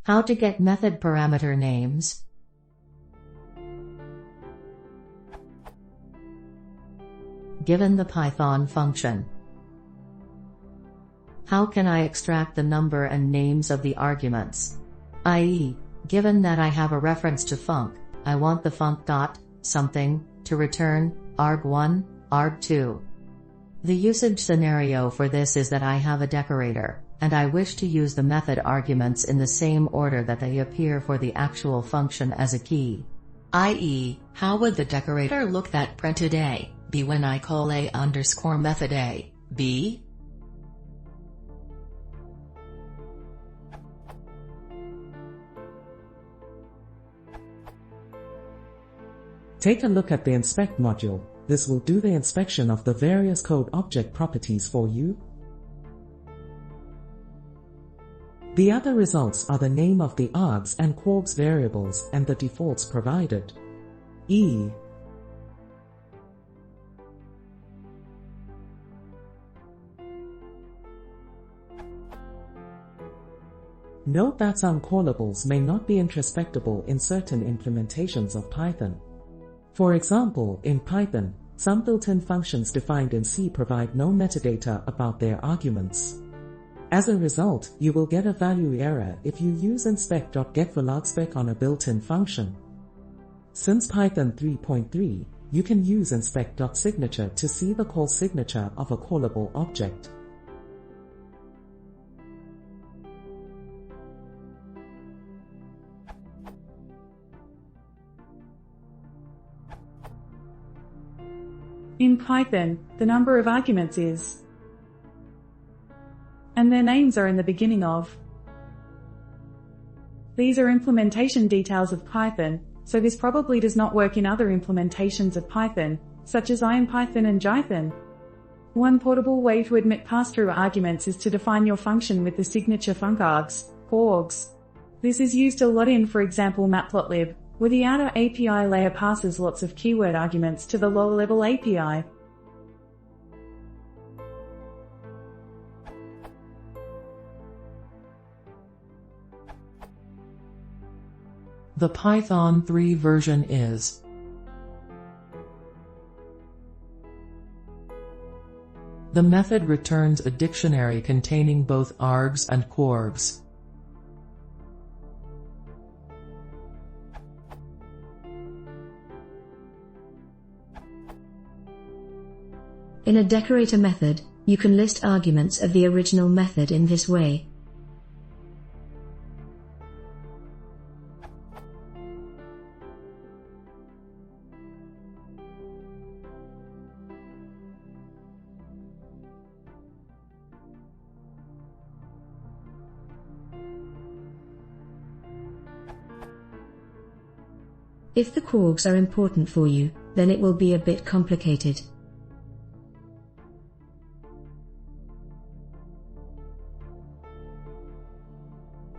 How to get method parameter names. Given the Python function, how can I extract the number and names of the arguments? i.e., given that I have a reference to func, I want the func.something to return arg1, arg2. The usage scenario for this is that I have a decorator, and I wish to use the method arguments in the same order that they appear for the actual function as a key. i.e., how would the decorator look that printed a, b when I call a underscore method a, b? Take a look at the inspect module. This will do the inspection of the various code object properties for you. The other results are the name of the args and quargs variables and the defaults provided. Note that some callables may not be introspectable in certain implementations of Python. For example, in Python, some built-in functions defined in C provide no metadata about their arguments. As a result, you will get a value error if you use inspect.getValidSpec on a built-in function. Since Python 3.3, you can use inspect.signature to see the call signature of a callable object. In Python, the number of arguments is, and their names are in the beginning of. These are implementation details of Python, so this probably does not work in other implementations of Python, such as IronPython and Jython. One portable way to admit pass-through arguments is to define your function with the signature funcargs, quargs. This is used a lot in, for example, Matplotlib, where the outer API layer passes lots of keyword arguments to the lower-level API. The Python 3 version is the method returns a dictionary containing both args and quargs. In a decorator method, you can list arguments of the original method in this way. If the quargs are important for you, then it will be a bit complicated.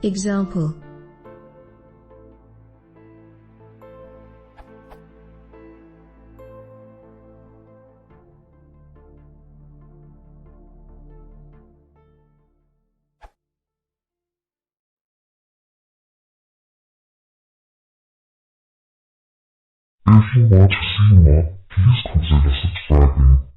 Example. If you want to see more, please consider subscribing.